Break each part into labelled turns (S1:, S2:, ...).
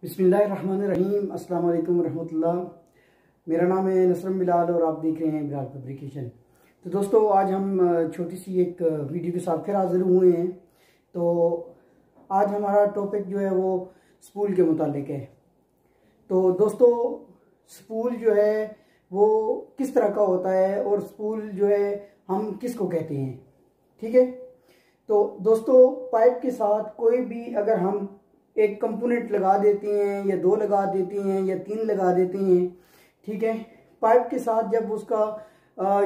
S1: बिस्मिल्लाहिर्रहमानिर्रहीम। अस्सलाम वालेकुम रहमतुल्लाह। मेरा नाम है नसरम बिलाल और आप देख रहे हैं बिलाल फैब्रिकेशन। तो दोस्तों, आज हम छोटी सी एक वीडियो के साथ फिर हाजिर हुए हैं। तो आज हमारा टॉपिक जो है वो स्पूल के मुतालिक है। तो दोस्तों, स्पूल जो है वो किस तरह का होता है और स्पूल जो है हम किसको कहते हैं, ठीक है। तो दोस्तों, पाइप के साथ कोई भी अगर हम एक कंपोनेंट लगा देते हैं या दो लगा देते हैं या तीन लगा देते हैं, ठीक है, पाइप के साथ जब उसका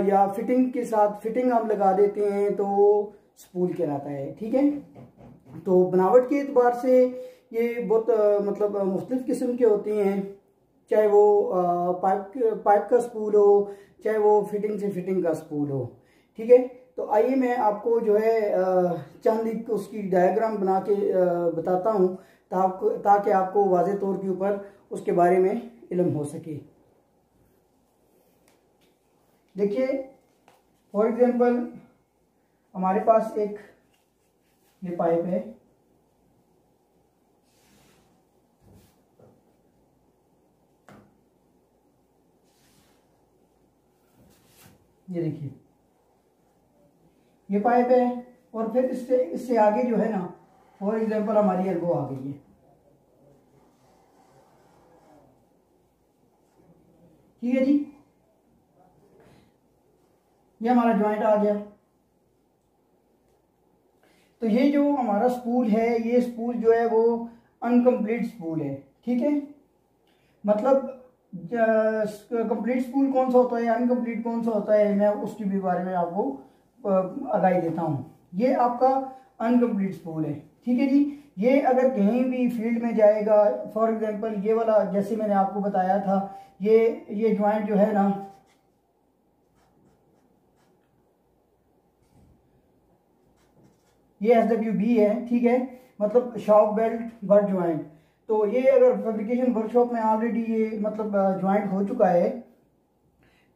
S1: या फिटिंग के साथ फिटिंग हम लगा देते हैं तो स्पूल कहलाता है, ठीक है। तो बनावट के एतबार से ये बहुत मतलब मुख्तलिफ किस्म के होते हैं, चाहे वो पाइप का स्पूल हो, चाहे वो फिटिंग से फिटिंग का स्पूल हो, ठीक है। तो आइए मैं आपको जो है चंद एक उसकी डायग्राम बना के बताता हूँ ताकि आपको वाज़ेह तौर के ऊपर उसके बारे में इल्म हो सके। देखिए, फॉर एग्जांपल हमारे पास एक ये पाइप है, ये देखिए ये पाइप है, और फिर इससे आगे जो है ना, फॉर एग्जांपल हमारी एल्बो आ गई है, ठीक है जी। ये हमारा जॉइंट आ गया। तो ये जो हमारा स्पूल है, ये स्पूल जो है वो अनकम्प्लीट स्पूल है, ठीक है। मतलब कंप्लीट स्पूल कौन सा होता है, अनकम्प्लीट कौन सा होता है, मैं उसके भी बारे में आपको आगाही देता हूँ। ये आपका अनकम्प्लीट स्पूल है, ठीक है जी। ये अगर कहीं भी फील्ड में जाएगा, फॉर एग्जांपल ये वाला जैसे मैंने आपको बताया था, ये ज्वाइंट जो है ना, ये SWB है, ठीक है, मतलब शॉप बेल्ट बट ज्वाइंट। तो ये अगर फैब्रिकेशन वर्कशॉप में ऑलरेडी ये मतलब ज्वाइंट हो चुका है,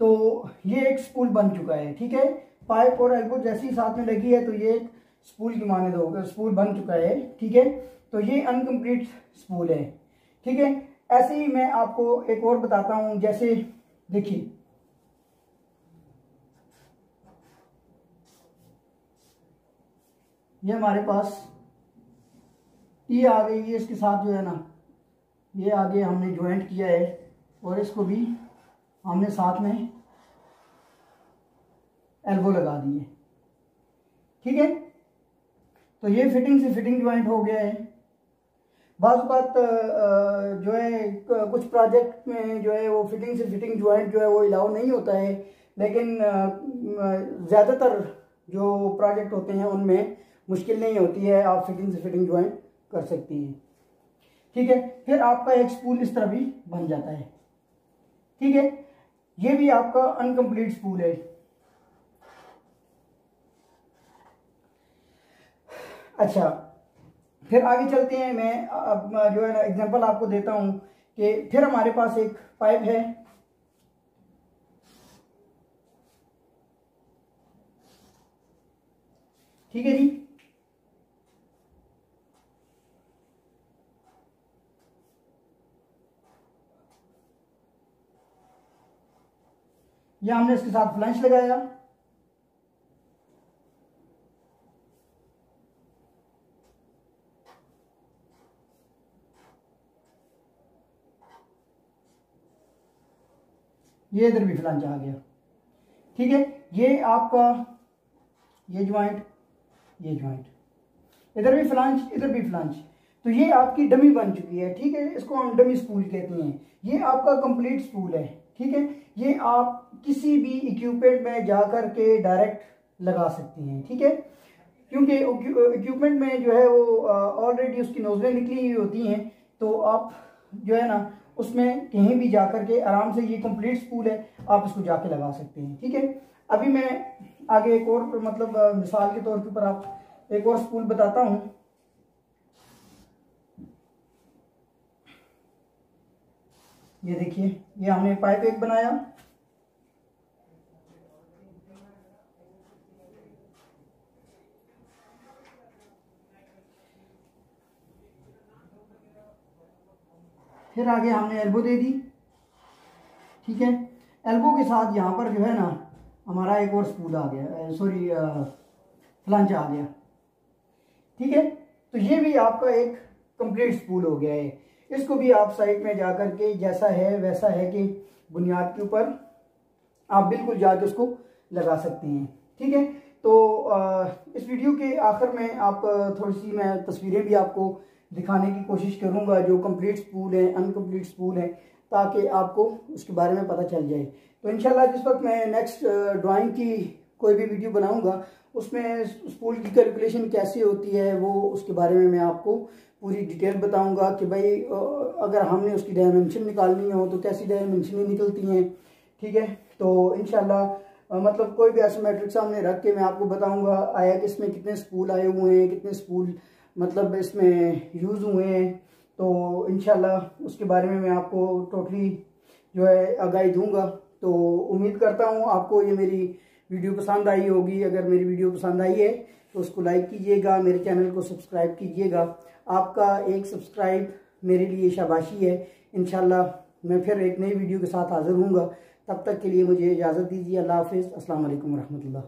S1: तो ये एक स्पूल बन चुका है, ठीक है। पाइप और एल्बो जैसी साथ में लगी है तो ये एक स्पूल की माने दो स्पूल बन चुका है, ठीक है। तो ये अनकम्प्लीट स्पूल है, ठीक है। ऐसे ही मैं आपको एक और बताता हूं, जैसे देखिए ये हमारे पास ये आ गई है, इसके साथ जो है ना, ये आगे हमने ज्वाइंट किया है और इसको भी हमने साथ में एल्बो लगा दी है, ठीक है। तो ये फिटिंग से फिटिंग ज्वाइंट हो गया है। बात जो है कुछ प्रोजेक्ट में जो है वो फिटिंग से फिटिंग ज्वाइंट जो है वो अलाउ नहीं होता है, लेकिन ज़्यादातर जो प्रोजेक्ट होते हैं उनमें मुश्किल नहीं होती है, आप फिटिंग से फिटिंग ज्वाइंट कर सकती हैं, ठीक है। फिर आपका एक स्पूल इस तरह भी बन जाता है, ठीक है। ये भी आपका अनकम्प्लीट स्पूल है। अच्छा, फिर आगे चलते हैं। मैं अब जो है ना एग्जांपल आपको देता हूं कि फिर हमारे पास एक पाइप है, ठीक है जी। ये हमने इसके साथ फ्लैंच लगाया, ये इधर भी फ्लैंच आ गया, ठीक है। ये आपका ये ज्वाइंट, ये ज्वाइंट, इधर भी फ्लैंच, इधर भी फ्लैंच। तो ये आपकी डमी बन चुकी है, ठीक है। इसको हम डमी स्पूल कहते हैं। ये आपका कंप्लीट स्पूल है, ठीक है। ये आप किसी भी इक्विपमेंट में जाकर के डायरेक्ट लगा सकते हैं, ठीक है, क्योंकि इक्विपमेंट में जो है वो ऑलरेडी उसकी नोजलें निकली हुई होती हैं। तो आप जो है ना उसमें कहीं भी जाकर के आराम से, ये कंप्लीट स्पूल है, आप इसको जाके लगा सकते हैं, ठीक है। अभी मैं आगे एक और मतलब मिसाल के तौर के ऊपर आप एक और स्पूल बताता हूं। ये देखिए, ये हमने पाइप एक बनाया, फिर आगे हमने एल्बो दे दी, ठीक है। एल्बो के साथ यहाँ पर जो है ना हमारा एक और स्पूल आ गया, सॉरी फ्लंज आ गया, ठीक है। तो ये भी आपका एक कंप्लीट स्पूल हो गया है। इसको भी आप साइड में जाकर के जैसा है वैसा है कि बुनियाद के ऊपर आप बिल्कुल जाके उसको लगा सकते हैं, ठीक है। तो इस वीडियो के आखिर में आप थोड़ी सी मैं तस्वीरें भी आपको दिखाने की कोशिश करूंगा जो कंप्लीट स्पूल है, अनकम्प्लीट स्पूल है, ताकि आपको उसके बारे में पता चल जाए। तो इंशाल्लाह जिस वक्त मैं नेक्स्ट ड्राइंग की कोई भी वीडियो बनाऊंगा उसमें स्पूल की कैलकुलेशन कैसे होती है वो उसके बारे में मैं आपको पूरी डिटेल बताऊंगा कि भाई अगर हमने उसकी डायमेंशन निकालनी हो तो कैसी डायमेंशनें निकलती हैं, ठीक है। तो इंशाल्लाह मतलब कोई भी ऐसा मैट्रिक सामने रख के मैं आपको बताऊंगा आया कि इसमें कितने स्पूल आए हुए हैं, कितने स्पूल मतलब इसमें यूज़ हुए हैं। तो इंशाल्लाह उसके बारे में मैं आपको टोटली जो है आगाही दूंगा। तो उम्मीद करता हूँ आपको ये मेरी वीडियो पसंद आई होगी। अगर मेरी वीडियो पसंद आई है तो उसको लाइक कीजिएगा, मेरे चैनल को सब्सक्राइब कीजिएगा। आपका एक सब्सक्राइब मेरे लिए शाबाशी है। इंशाल्लाह मैं फिर एक नई वीडियो के साथ हाजिर हूँगा। तब तक के लिए मुझे इजाज़त दीजिए। अल्लाह हाफिज़। अस्सलाम वालेकुम रहमतुल्लाह।